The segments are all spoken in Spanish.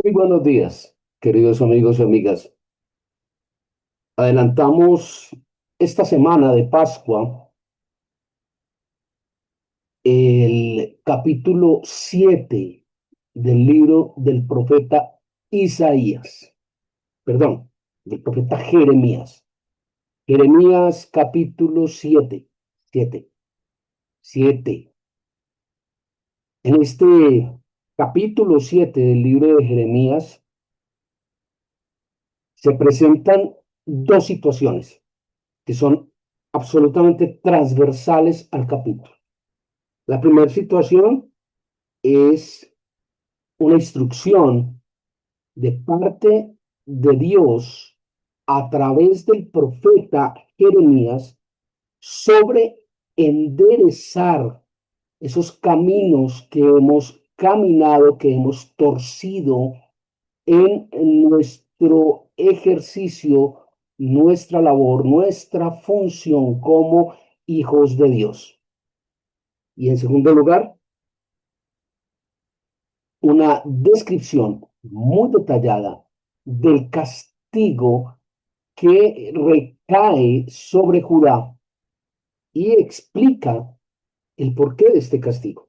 Muy buenos días, queridos amigos y amigas. Adelantamos esta semana de Pascua el capítulo 7 del libro del profeta Isaías, perdón, del profeta Jeremías. Jeremías capítulo 7, 7, 7. En este capítulo 7 del libro de Jeremías se presentan dos situaciones que son absolutamente transversales al capítulo. La primera situación es una instrucción de parte de Dios a través del profeta Jeremías sobre enderezar esos caminos que hemos caminado, que hemos torcido en nuestro ejercicio, nuestra labor, nuestra función como hijos de Dios. Y en segundo lugar, una descripción muy detallada del castigo que recae sobre Judá y explica el porqué de este castigo.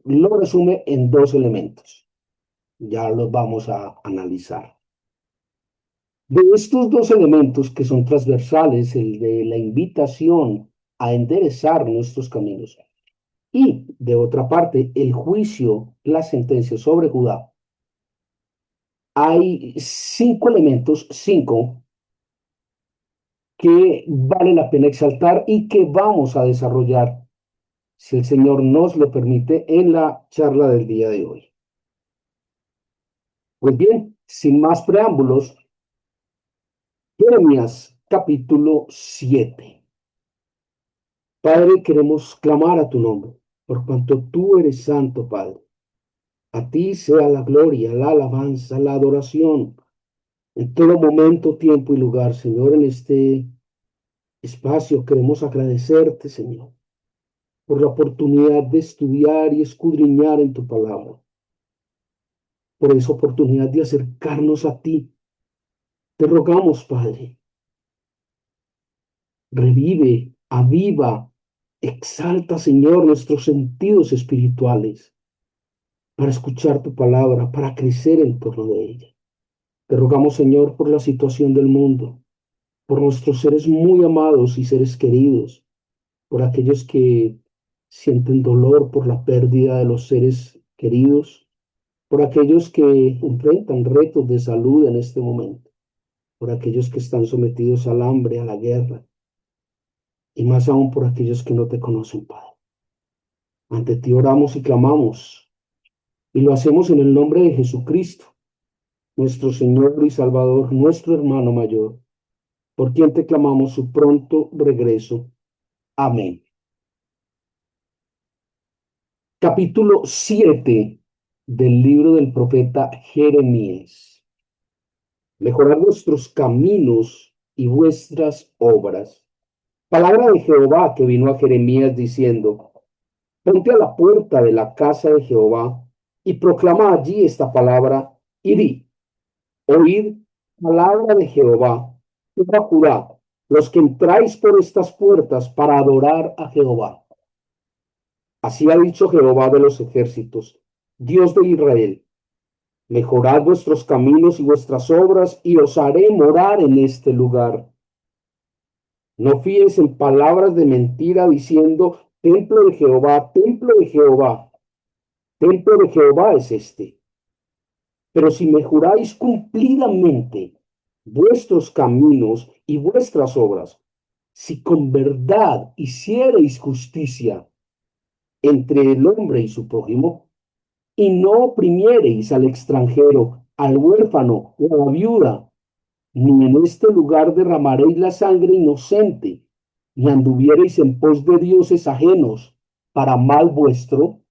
Lo resume en dos elementos. Ya los vamos a analizar. De estos dos elementos que son transversales, el de la invitación a enderezar nuestros caminos y de otra parte el juicio, la sentencia sobre Judá, hay cinco elementos, cinco, que vale la pena exaltar y que vamos a desarrollar, si el Señor nos lo permite, en la charla del día de hoy. Pues bien, sin más preámbulos, Jeremías capítulo 7. Padre, queremos clamar a tu nombre, por cuanto tú eres santo, Padre. A ti sea la gloria, la alabanza, la adoración, en todo momento, tiempo y lugar, Señor, en este espacio queremos agradecerte, Señor, por la oportunidad de estudiar y escudriñar en tu palabra, por esa oportunidad de acercarnos a ti. Te rogamos, Padre, revive, aviva, exalta, Señor, nuestros sentidos espirituales para escuchar tu palabra, para crecer en torno de ella. Te rogamos, Señor, por la situación del mundo, por nuestros seres muy amados y seres queridos, por aquellos que sienten dolor por la pérdida de los seres queridos, por aquellos que enfrentan retos de salud en este momento, por aquellos que están sometidos al hambre, a la guerra, y más aún por aquellos que no te conocen, Padre. Ante ti oramos y clamamos, y lo hacemos en el nombre de Jesucristo, nuestro Señor y Salvador, nuestro hermano mayor, por quien te clamamos su pronto regreso. Amén. Capítulo 7 del libro del profeta Jeremías. Mejorar vuestros caminos y vuestras obras. Palabra de Jehová que vino a Jeremías diciendo: ponte a la puerta de la casa de Jehová y proclama allí esta palabra y di: oíd palabra de Jehová, toda Judá, los que entráis por estas puertas para adorar a Jehová. Así ha dicho Jehová de los ejércitos, Dios de Israel: mejorad vuestros caminos y vuestras obras, y os haré morar en este lugar. No fíes en palabras de mentira diciendo: templo de Jehová, templo de Jehová. Templo de Jehová es este. Pero si me juráis cumplidamente vuestros caminos y vuestras obras, si con verdad hiciereis justicia entre el hombre y su prójimo, y no oprimiereis al extranjero, al huérfano o a la viuda, ni en este lugar derramaréis la sangre inocente, ni anduviereis en pos de dioses ajenos para mal vuestro,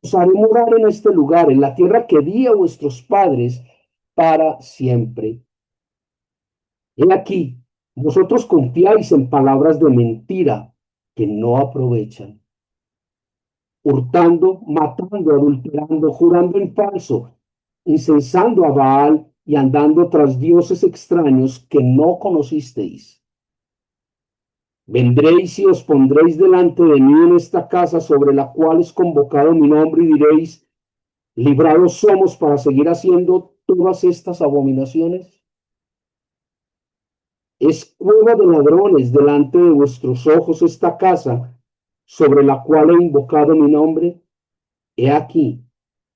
os haré morar en este lugar, en la tierra que di a vuestros padres para siempre. He aquí, vosotros confiáis en palabras de mentira que no aprovechan, hurtando, matando, adulterando, jurando en falso, incensando a Baal y andando tras dioses extraños que no conocisteis. Vendréis y os pondréis delante de mí en esta casa sobre la cual es convocado mi nombre y diréis, librados somos para seguir haciendo todas estas abominaciones. Es cueva de ladrones delante de vuestros ojos esta casa sobre la cual he invocado mi nombre. He aquí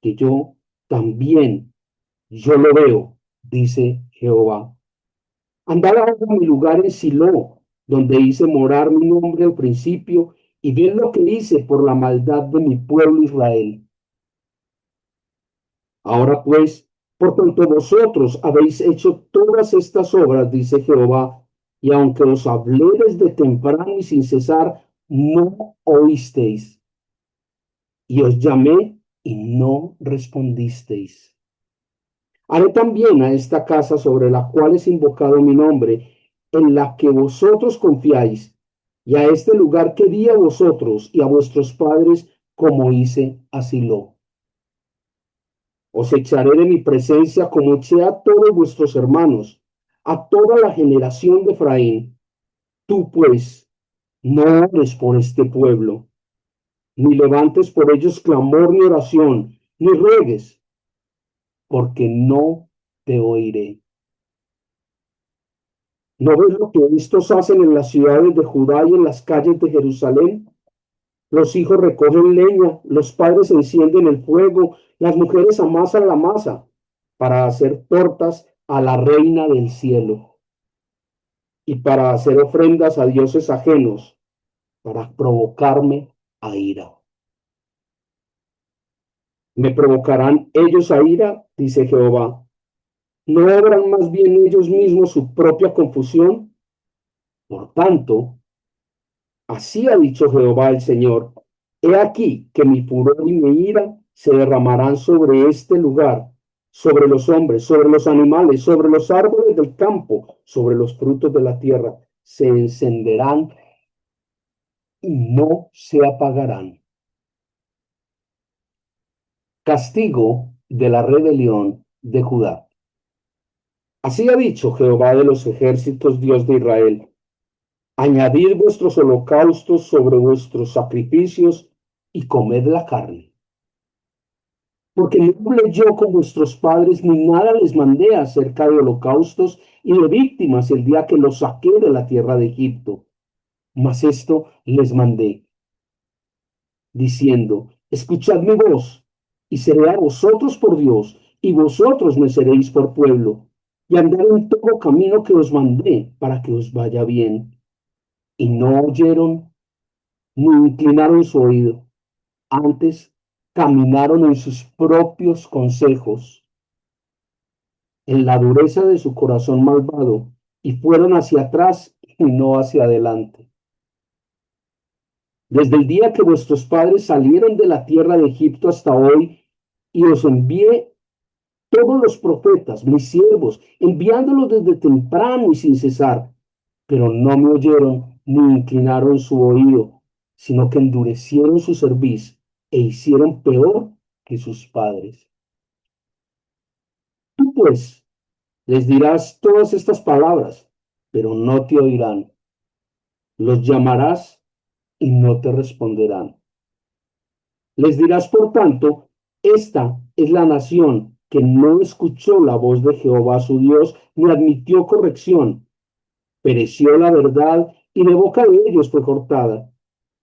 que yo también, yo lo veo, dice Jehová. Andad ahora a mi lugar en Silo, donde hice morar mi nombre al principio, y ved lo que hice por la maldad de mi pueblo Israel. Ahora pues, por cuanto vosotros habéis hecho todas estas obras, dice Jehová, y aunque os hablé desde temprano y sin cesar, no oísteis, y os llamé y no respondisteis. Haré también a esta casa sobre la cual es invocado mi nombre, en la que vosotros confiáis, y a este lugar que di a vosotros y a vuestros padres, como hice a Silo. Os echaré de mi presencia como eché a todos vuestros hermanos, a toda la generación de Efraín. Tú pues no ores por este pueblo, ni levantes por ellos clamor ni oración, ni ruegues, porque no te oiré. ¿No ves lo que estos hacen en las ciudades de Judá y en las calles de Jerusalén? Los hijos recogen leña, los padres encienden el fuego, las mujeres amasan la masa para hacer tortas a la reina del cielo y para hacer ofrendas a dioses ajenos, para provocarme a ira. ¿Me provocarán ellos a ira? Dice Jehová. ¿No obran más bien ellos mismos su propia confusión? Por tanto, así ha dicho Jehová el Señor. He aquí que mi furor y mi ira se derramarán sobre este lugar, sobre los hombres, sobre los animales, sobre los árboles del campo, sobre los frutos de la tierra. Se encenderán y no se apagarán. Castigo de la rebelión de Judá. Así ha dicho Jehová de los ejércitos, Dios de Israel. Añadid vuestros holocaustos sobre vuestros sacrificios y comed la carne. Porque no hablé yo con vuestros padres, ni nada les mandé acerca de holocaustos y de víctimas el día que los saqué de la tierra de Egipto. Mas esto les mandé, diciendo, escuchad mi voz, y seré a vosotros por Dios, y vosotros me seréis por pueblo, y andad en todo camino que os mandé, para que os vaya bien. Y no oyeron, ni inclinaron su oído, antes caminaron en sus propios consejos en la dureza de su corazón malvado, y fueron hacia atrás y no hacia adelante. Desde el día que vuestros padres salieron de la tierra de Egipto hasta hoy, y os envié todos los profetas, mis siervos, enviándolos desde temprano y sin cesar, pero no me oyeron ni inclinaron su oído, sino que endurecieron su cerviz e hicieron peor que sus padres. Tú pues les dirás todas estas palabras, pero no te oirán. Los llamarás y no te responderán. Les dirás, por tanto, esta es la nación que no escuchó la voz de Jehová su Dios, ni admitió corrección. Pereció la verdad y de boca de ellos fue cortada.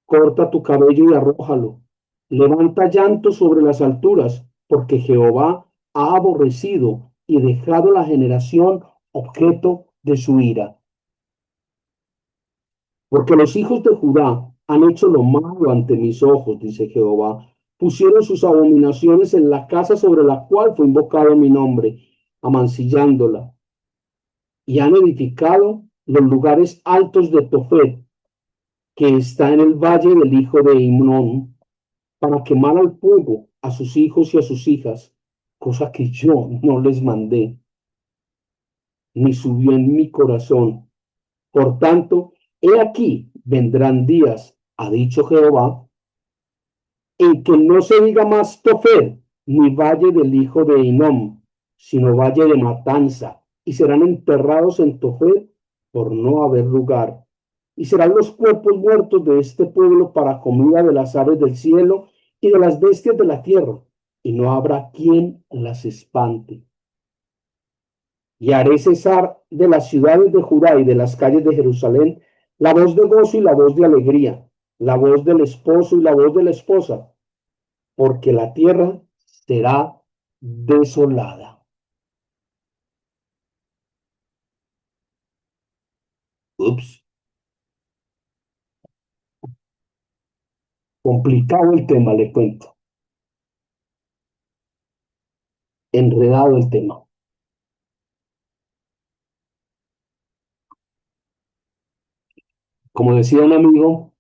Corta tu cabello y arrójalo. Levanta llanto sobre las alturas, porque Jehová ha aborrecido y dejado la generación objeto de su ira. Porque los hijos de Judá han hecho lo malo ante mis ojos, dice Jehová. Pusieron sus abominaciones en la casa sobre la cual fue invocado mi nombre, amancillándola. Y han edificado los lugares altos de Tofet, que está en el valle del hijo de Himnón, para quemar al fuego a sus hijos y a sus hijas, cosa que yo no les mandé, ni subió en mi corazón. Por tanto, he aquí, vendrán días, ha dicho Jehová, en que no se diga más Tofet, ni valle del hijo de Hinnom, sino valle de matanza, y serán enterrados en Tofet por no haber lugar. Y serán los cuerpos muertos de este pueblo para comida de las aves del cielo y de las bestias de la tierra, y no habrá quien las espante. Y haré cesar de las ciudades de Judá y de las calles de Jerusalén la voz de gozo y la voz de alegría, la voz del esposo y la voz de la esposa, porque la tierra será desolada. Ups, complicado el tema, le cuento. Enredado el tema. Como decía un amigo,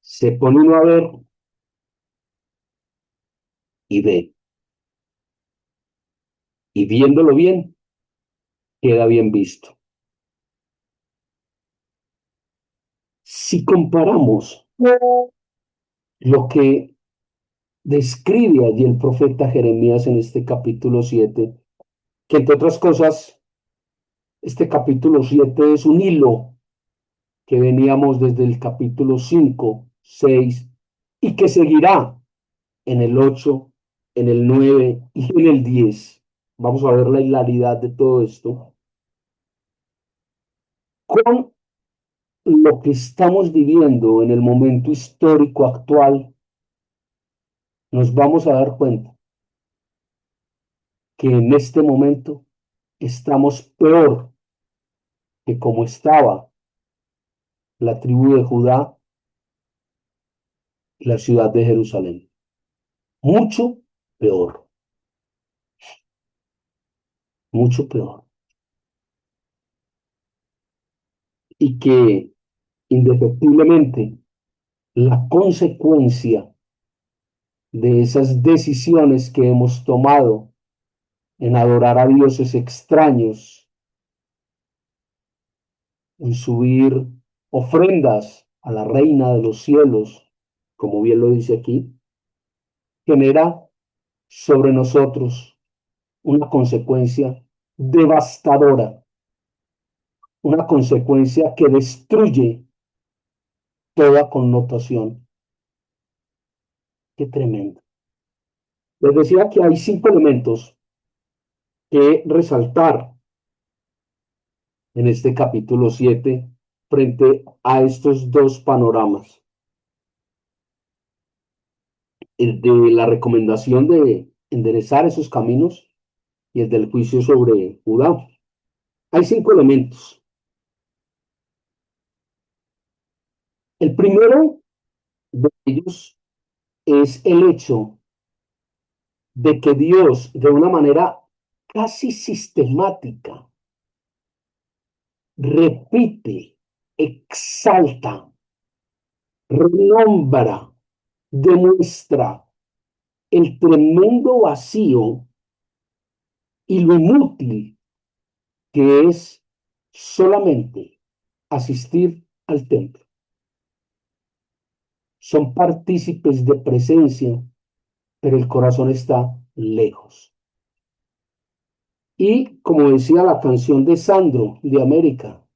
se pone uno a ver y ve, y viéndolo bien, queda bien visto. Si comparamos lo que describe allí el profeta Jeremías en este capítulo 7, que entre otras cosas, este capítulo 7 es un hilo que veníamos desde el capítulo 5, 6 y que seguirá en el 8, en el 9 y en el 10. Vamos a ver la hilaridad de todo esto. Con lo que estamos viviendo en el momento histórico actual, nos vamos a dar cuenta que en este momento estamos peor que como estaba la tribu de Judá y la ciudad de Jerusalén. Mucho peor, mucho peor. Y que indefectiblemente la consecuencia de esas decisiones que hemos tomado en adorar a dioses extraños, en subir ofrendas a la reina de los cielos, como bien lo dice aquí, genera sobre nosotros una consecuencia devastadora, una consecuencia que destruye toda connotación. Qué tremendo. Les decía que hay 5 elementos que resaltar en este capítulo 7 frente a estos dos panoramas. El de la recomendación de enderezar esos caminos y el del juicio sobre Judá. Hay 5 elementos. El primero de ellos es el hecho de que Dios, de una manera casi sistemática, repite, exalta, renombra, demuestra el tremendo vacío y lo inútil que es solamente asistir al templo. Son partícipes de presencia, pero el corazón está lejos. Y como decía la canción de Sandro de América,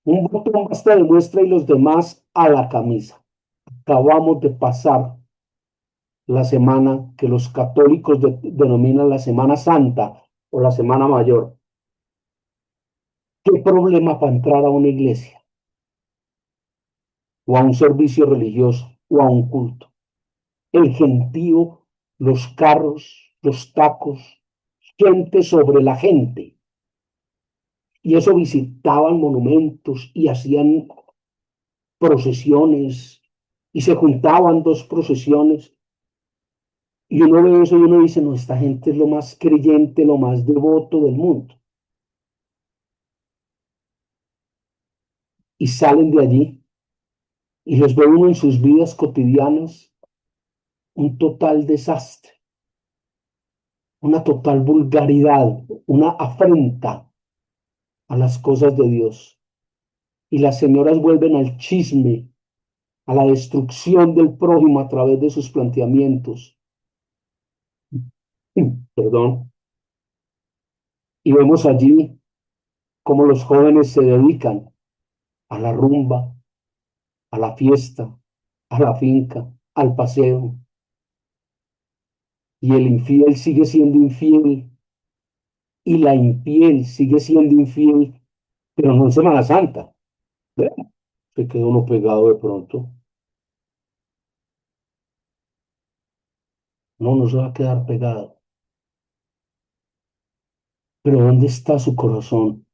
un botón basta de muestra y los demás a la camisa. Acabamos de pasar la semana que los católicos denominan la Semana Santa o la Semana Mayor. ¿Qué problema para entrar a una iglesia o a un servicio religioso o a un culto? El gentío, los carros, los tacos, gente sobre la gente. Y eso visitaban monumentos y hacían procesiones y se juntaban dos procesiones. Y uno ve eso y uno dice, no, esta gente es lo más creyente, lo más devoto del mundo. Y salen de allí y los ve uno en sus vidas cotidianas un total desastre, una total vulgaridad, una afrenta a las cosas de Dios. Y las señoras vuelven al chisme, a la destrucción del prójimo a través de sus planteamientos. perdón, y vemos allí cómo los jóvenes se dedican a la rumba, a la fiesta, a la finca, al paseo, y el infiel sigue siendo infiel y la infiel sigue siendo infiel, pero no en Semana Santa. ¿Ve? Se queda uno pegado de pronto. No, no se va a quedar pegado. Pero ¿dónde está su corazón?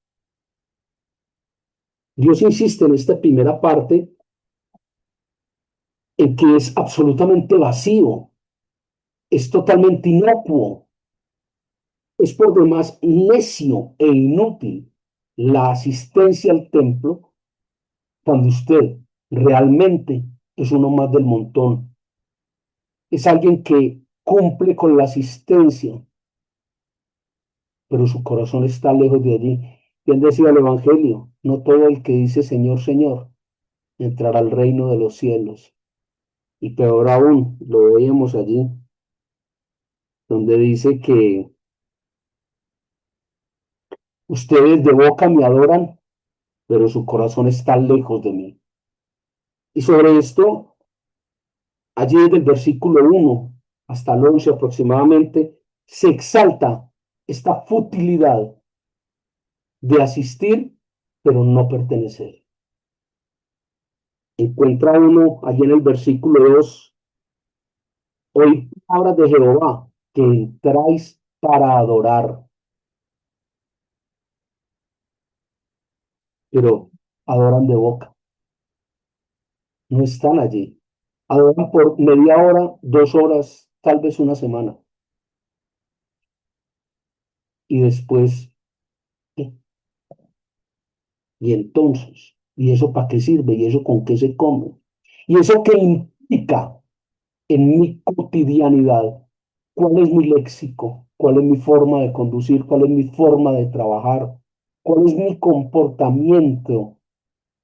Dios insiste en esta primera parte en que es absolutamente vacío, es totalmente inocuo, es por demás necio e inútil la asistencia al templo cuando usted realmente es uno más del montón. Es alguien que cumple con la asistencia, pero su corazón está lejos de allí. Bien decía el Evangelio, no todo el que dice Señor, Señor, entrará al reino de los cielos. Y peor aún, lo veíamos allí, donde dice que ustedes de boca me adoran, pero su corazón está lejos de mí. Y sobre esto, allí desde el versículo 1 hasta el 11 aproximadamente, se exalta esta futilidad de asistir, pero no pertenecer. Encuentra uno allí en el versículo 2, oíd palabras de Jehová, que entráis para adorar, pero adoran de boca, no están allí. Adoran por media hora, 2 horas, tal vez una semana. Y después, ¿qué? Y entonces, ¿y eso para qué sirve? ¿Y eso con qué se come? ¿Y eso qué implica en mi cotidianidad? ¿Cuál es mi léxico? ¿Cuál es mi forma de conducir? ¿Cuál es mi forma de trabajar? ¿Cuál es mi comportamiento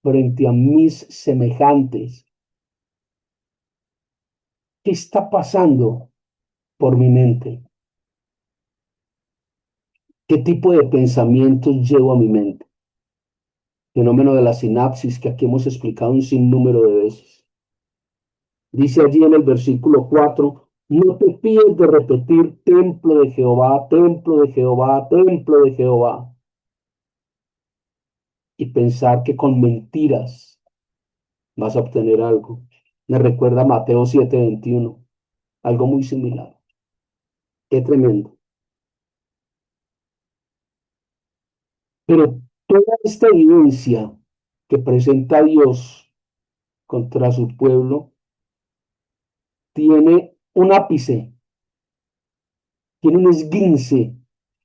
frente a mis semejantes? ¿Qué está pasando por mi mente? ¿Qué tipo de pensamientos llevo a mi mente? Fenómeno de la sinapsis que aquí hemos explicado un sinnúmero de veces. Dice allí en el versículo 4, no te pides de repetir templo de Jehová, templo de Jehová, templo de Jehová, y pensar que con mentiras vas a obtener algo. Me recuerda a Mateo 7:21, algo muy similar. Qué tremendo. Pero toda esta evidencia que presenta Dios contra su pueblo tiene un ápice, tiene un esguince,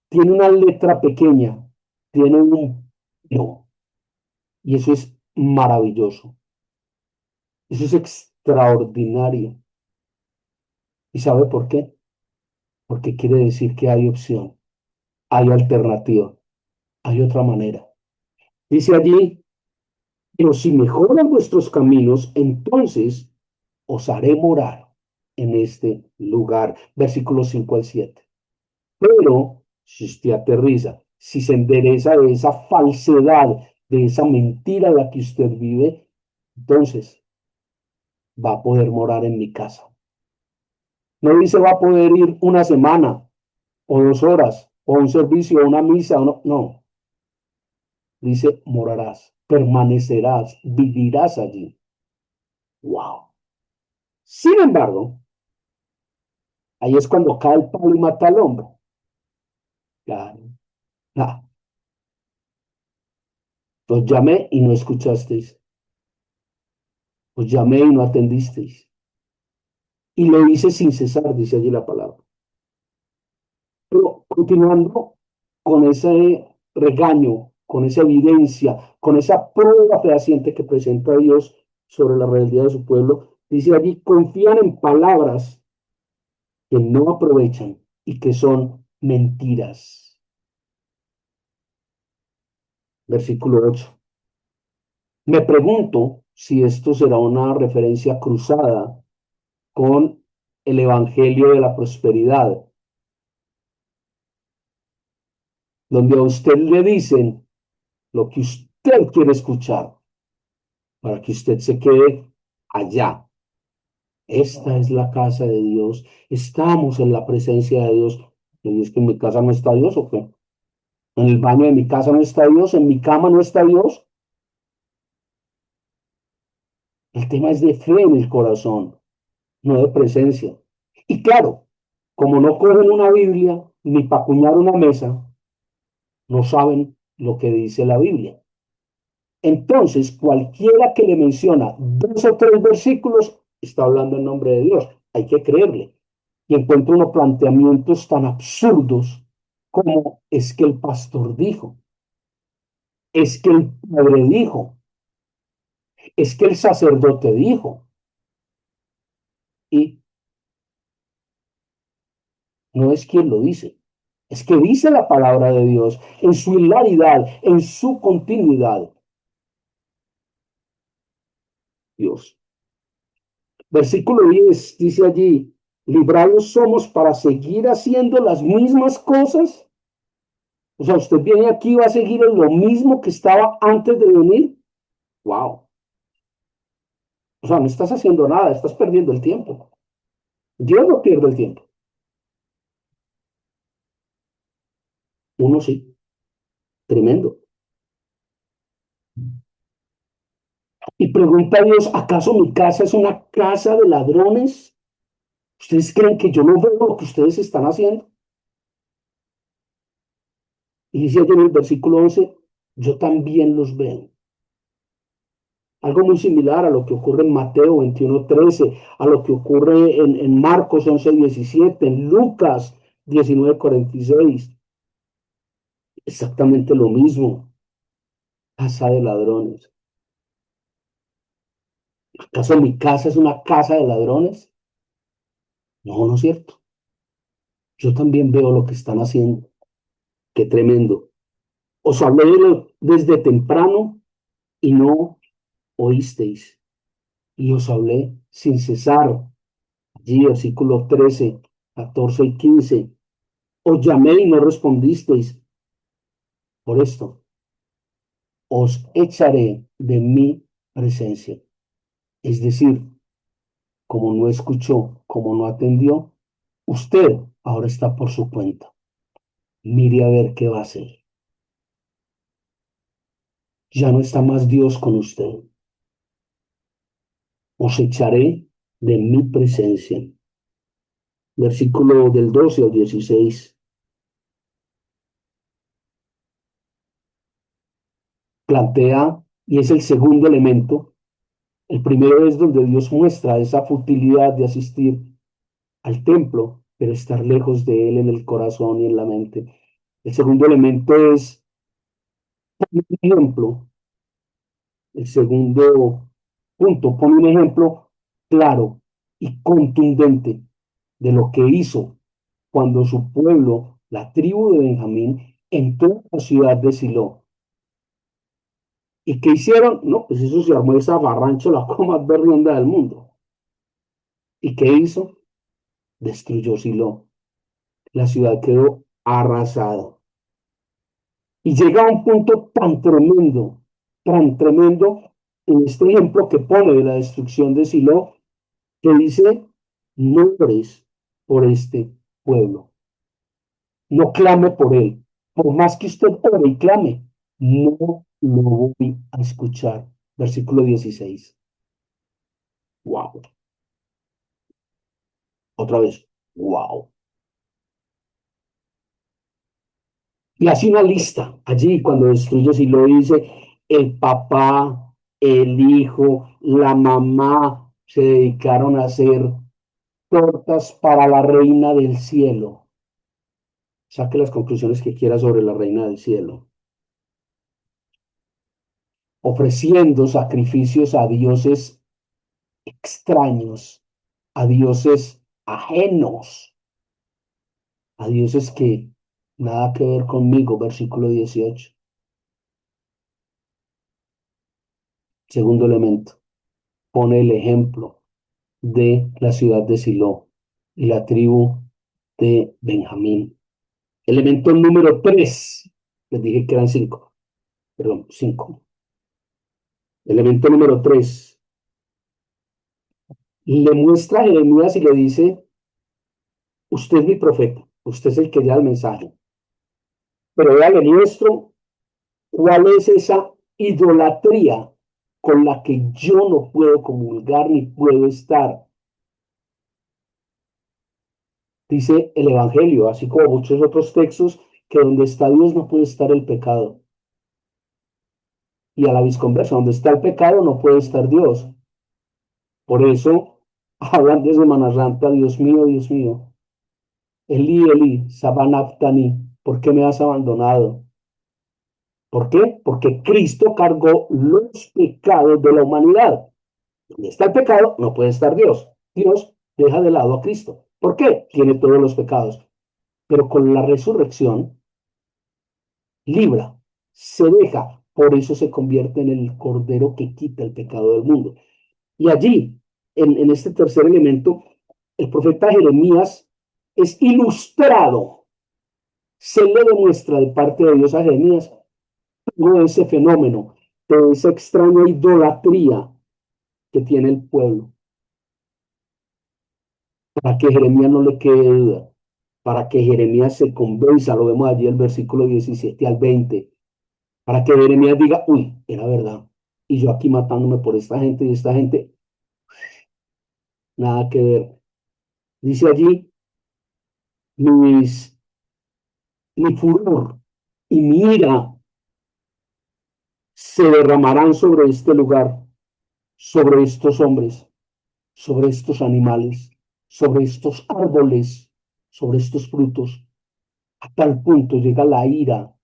tiene una letra pequeña, tiene un no. Y eso es maravilloso. Eso es extraordinario. ¿Y sabe por qué? Porque quiere decir que hay opción, hay alternativa, hay otra manera. Dice allí, pero si mejoran vuestros caminos, entonces os haré morar en este lugar. Versículos 5 al 7. Pero si usted aterriza, si se endereza de esa falsedad, de esa mentira en la que usted vive, entonces va a poder morar en mi casa. No dice va a poder ir una semana o 2 horas o un servicio o una misa. O no, no, dice morarás, permanecerás, vivirás allí. Wow. Sin embargo, ahí es cuando cae el palo y mata al hombre. Claro. Ah, los llamé y no escuchasteis. Os llamé y no atendisteis. Y lo hice sin cesar, dice allí la palabra. Pero continuando con ese regaño, con esa evidencia, con esa prueba fehaciente que presenta Dios sobre la rebeldía de su pueblo, dice allí, confían en palabras que no aprovechan y que son mentiras. Versículo 8. Me pregunto si esto será una referencia cruzada con el Evangelio de la Prosperidad, donde a usted le dicen lo que usted quiere escuchar para que usted se quede allá. Esta es la casa de Dios. Estamos en la presencia de Dios. ¿Y es que en mi casa no está Dios o qué? En el baño de mi casa no está Dios, en mi cama no está Dios. El tema es de fe en el corazón, no de presencia. Y claro, como no cogen una Biblia ni para acuñar una mesa, no saben lo que dice la Biblia. Entonces, cualquiera que le menciona dos o tres versículos está hablando en nombre de Dios. Hay que creerle. Y encuentro unos planteamientos tan absurdos como es que el pastor dijo, es que el padre dijo, es que el sacerdote dijo. Y no es quien lo dice, es que dice la palabra de Dios en su hilaridad, en su continuidad. Dios. Versículo 10 dice allí, librados somos para seguir haciendo las mismas cosas. O sea, usted viene aquí y va a seguir en lo mismo que estaba antes de venir. Wow. O sea, no estás haciendo nada, estás perdiendo el tiempo. Dios no pierde el tiempo. Uno sí, tremendo. Y pregunta a Dios, ¿acaso mi casa es una casa de ladrones? ¿Ustedes creen que yo no veo lo que ustedes están haciendo? Y dice allí en el versículo 11, yo también los veo. Algo muy similar a lo que ocurre en Mateo 21:13, a lo que ocurre en Marcos 11:17, en Lucas 19:46. Exactamente lo mismo. Casa de ladrones. ¿Acaso mi casa es una casa de ladrones? No, no es cierto. Yo también veo lo que están haciendo. Qué tremendo. Os hablé desde temprano y no oísteis. Y os hablé sin cesar. Allí, versículos 13, 14 y 15. Os llamé y no respondisteis. Por esto, os echaré de mi presencia. Es decir, como no escuchó, como no atendió, usted ahora está por su cuenta. Mire a ver qué va a hacer. Ya no está más Dios con usted. Os echaré de mi presencia. Versículo del 12 al 16. Plantea, y es el segundo elemento. El primero es donde Dios muestra esa futilidad de asistir al templo, pero estar lejos de Él en el corazón y en la mente. El segundo elemento es un ejemplo. El segundo punto pone un ejemplo claro y contundente de lo que hizo cuando su pueblo, la tribu de Benjamín, entró a la ciudad de Silo. ¿Y qué hicieron? No, pues eso se armó esa barrancho, la cosa más berrionda del mundo. ¿Y qué hizo? Destruyó Silo. La ciudad quedó arrasada. Y llega a un punto tan tremendo, en este ejemplo que pone de la destrucción de Silo, que dice, no ores por este pueblo, no clame por él. Por más que usted ore y clame, no lo voy a escuchar. Versículo 16. Wow. Otra vez. Wow. Y así una lista. Allí cuando destruye Silo dice, el papá, el hijo, la mamá se dedicaron a hacer tortas para la reina del cielo. Saque las conclusiones que quiera sobre la reina del cielo. Ofreciendo sacrificios a dioses extraños, a dioses ajenos, a dioses que nada que ver conmigo, versículo 18. Segundo elemento, pone el ejemplo de la ciudad de Silo y la tribu de Benjamín. Elemento número 3. Les dije que eran cinco, perdón, cinco. Elemento número tres, le muestra a Jeremías y le dice, usted es mi profeta, usted es el que da el mensaje, pero vea, le muestro cuál es esa idolatría con la que yo no puedo comulgar ni puedo estar. Dice el Evangelio, así como muchos otros textos, que donde está Dios no puede estar el pecado. Y a la visconversa, donde está el pecado no puede estar Dios. Por eso hablan de Semana Santa, Dios mío, Elí, Elí, Sabanaftani, ¿por qué me has abandonado? ¿Por qué? Porque Cristo cargó los pecados de la humanidad. Donde está el pecado, no puede estar Dios. Dios deja de lado a Cristo. ¿Por qué? Tiene todos los pecados. Pero con la resurrección, libra, se deja. Por eso se convierte en el Cordero que quita el pecado del mundo. Y allí, en este tercer elemento, el profeta Jeremías es ilustrado. Se le demuestra de parte de Dios a Jeremías todo ese fenómeno, de esa extraña idolatría que tiene el pueblo, para que Jeremías no le quede duda, para que Jeremías se convenza, lo vemos allí el versículo 17 al 20, para que Jeremías diga, uy, era verdad, y yo aquí matándome por esta gente y esta gente, nada que ver. Dice allí, mis, mi furor y mi ira se derramarán sobre este lugar, sobre estos hombres, sobre estos animales, sobre estos árboles, sobre estos frutos. A tal punto llega la ira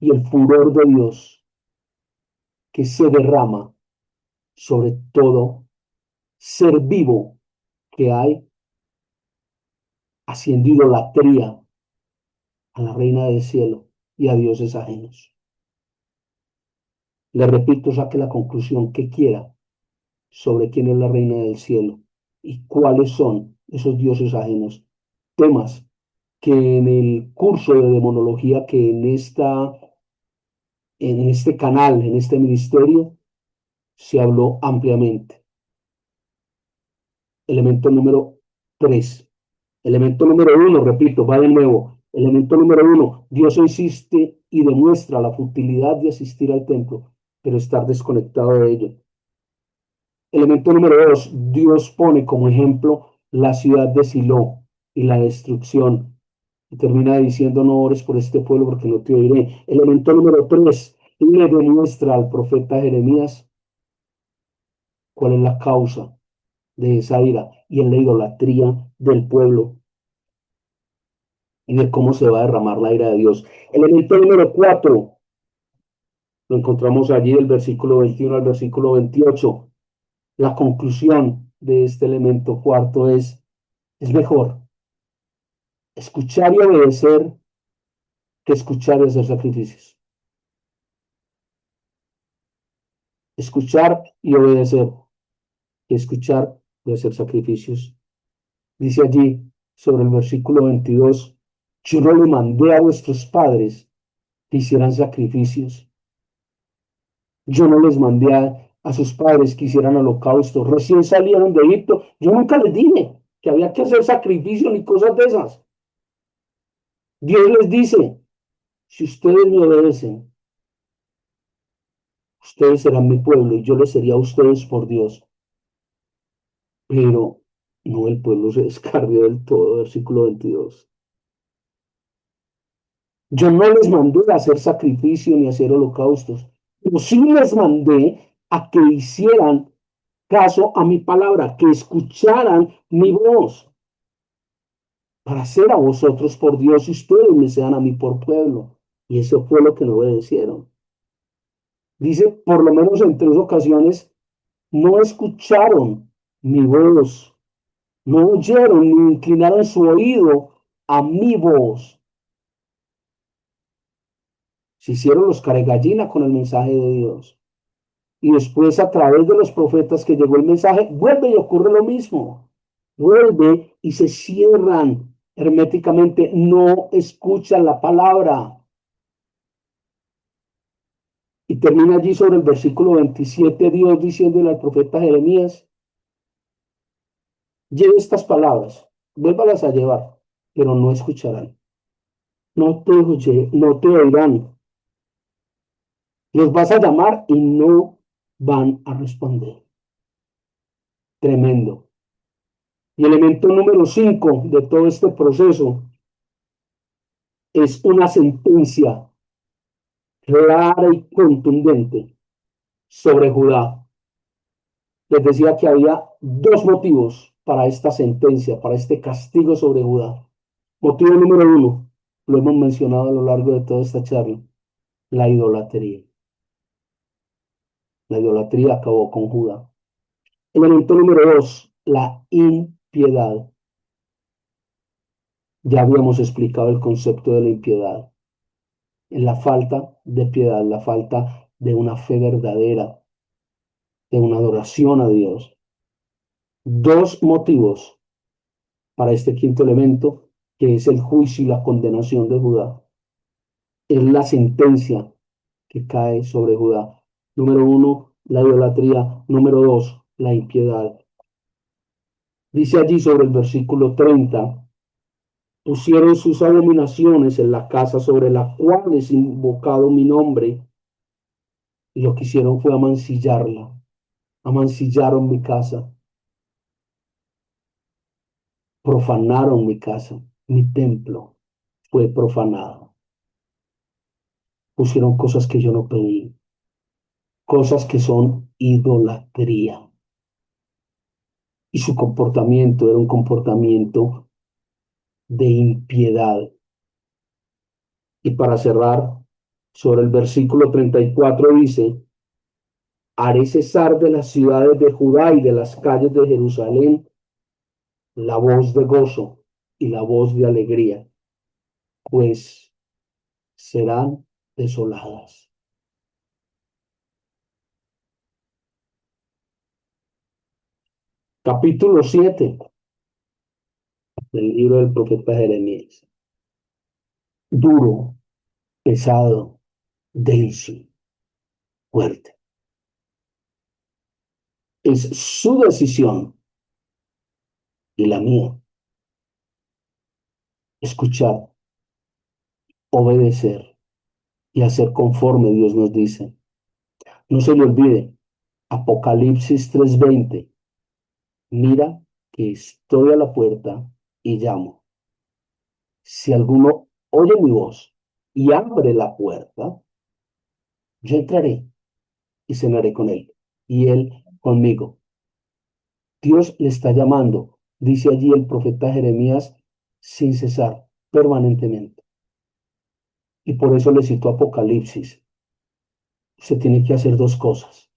y el furor de Dios que se derrama sobre todo ser vivo que hay haciendo idolatría a la reina del cielo y a dioses ajenos. Le repito, saque la conclusión que quiera sobre quién es la reina del cielo y cuáles son esos dioses ajenos. Temas que en el curso de demonología que en este canal, en este ministerio, se habló ampliamente. Elemento número 3. Elemento número 1, repito, va de nuevo. Elemento número 1, Dios insiste y demuestra la futilidad de asistir al templo, pero estar desconectado de ello. Elemento número 2, Dios pone como ejemplo la ciudad de Silo y la destrucción. Y termina diciendo, no ores por este pueblo porque no te oiré. Elemento número 3, le demuestra al profeta Jeremías cuál es la causa de esa ira y en la idolatría del pueblo y de cómo se va a derramar la ira de Dios. Elemento número 4, lo encontramos allí del versículo 21 al versículo 28. La conclusión de este elemento cuarto es mejor escuchar y obedecer que escuchar y hacer sacrificios. Escuchar y obedecer que escuchar y hacer sacrificios. Dice allí sobre el versículo 22, yo no le mandé a vuestros padres que hicieran sacrificios. Yo no les mandé a sus padres que hicieran holocaustos. Recién salieron de Egipto. Yo nunca les dije que había que hacer sacrificios ni cosas de esas. Dios les dice, si ustedes me obedecen, ustedes serán mi pueblo y yo les sería a ustedes por Dios. Pero no, el pueblo se descarrió del todo, versículo 22. Yo no les mandé a hacer sacrificio ni a hacer holocaustos, pero sí les mandé a que hicieran caso a mi palabra, que escucharan mi voz, para ser a vosotros por Dios y ustedes me sean a mí por pueblo. Y eso fue lo que no obedecieron. Dice, por lo menos en 3 ocasiones, no escucharon mi voz, no oyeron ni inclinaron su oído a mi voz. Se hicieron los caregallina con el mensaje de Dios. Y después a través de los profetas que llegó el mensaje, vuelve y ocurre lo mismo. Vuelve y se cierran herméticamente, no escuchan la palabra. Y termina allí sobre el versículo 27, Dios diciéndole al profeta Jeremías, lleve estas palabras, vuélvalas a llevar, pero no escucharán, no te oirán, los vas a llamar y no van a responder. Tremendo. Y elemento número 5 de todo este proceso es una sentencia clara y contundente sobre Judá. Les decía que había dos motivos para esta sentencia, para este castigo sobre Judá. Motivo número uno, lo hemos mencionado a lo largo de toda esta charla, la idolatría. La idolatría acabó con Judá. Elemento número dos, la impiedad. Ya habíamos explicado el concepto de la impiedad. La falta de piedad, la falta de una fe verdadera, de una adoración a Dios. Dos motivos para este quinto elemento, que es el juicio y la condenación de Judá. Es la sentencia que cae sobre Judá. Número uno, la idolatría. Número dos, la impiedad. Dice allí sobre el versículo 30, pusieron sus abominaciones en la casa sobre la cual es invocado mi nombre, y lo que hicieron fue amancillarla, amancillaron mi casa, profanaron mi casa, mi templo fue profanado. Pusieron cosas que yo no pedí, cosas que son idolatría. Y su comportamiento era un comportamiento de impiedad. Y para cerrar, sobre el versículo 34 dice, haré cesar de las ciudades de Judá y de las calles de Jerusalén la voz de gozo y la voz de alegría, pues serán desoladas. Capítulo 7 del libro del profeta Jeremías. Duro, pesado, denso, fuerte. Es su decisión y la mía escuchar, obedecer y hacer conforme Dios nos dice. No se le olvide, Apocalipsis 3:20, mira que estoy a la puerta y llamo. Si alguno oye mi voz y abre la puerta, yo entraré y cenaré con él y él conmigo. Dios le está llamando, dice allí el profeta Jeremías, sin cesar, permanentemente. Y por eso le cito Apocalipsis. Usted tiene que hacer dos cosas.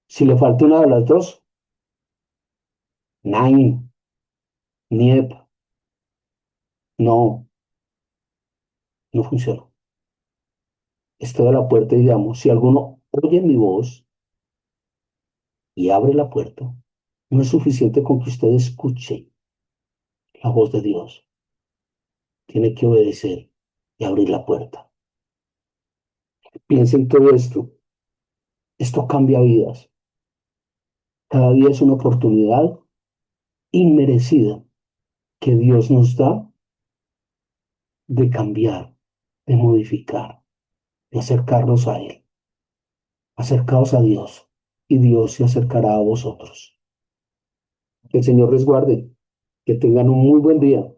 Si le falta una de las dos, nein, niet, no, no funciona. Estoy a la puerta y llamo. Si alguno oye mi voz y abre la puerta, no es suficiente con que usted escuche la voz de Dios. Tiene que obedecer y abrir la puerta. Piensen todo esto. Esto cambia vidas. Cada día es una oportunidad inmerecida que Dios nos da de cambiar, de modificar, de acercarnos a Él. Acercaos a Dios y Dios se acercará a vosotros. Que el Señor les guarde. Que tengan un muy buen día.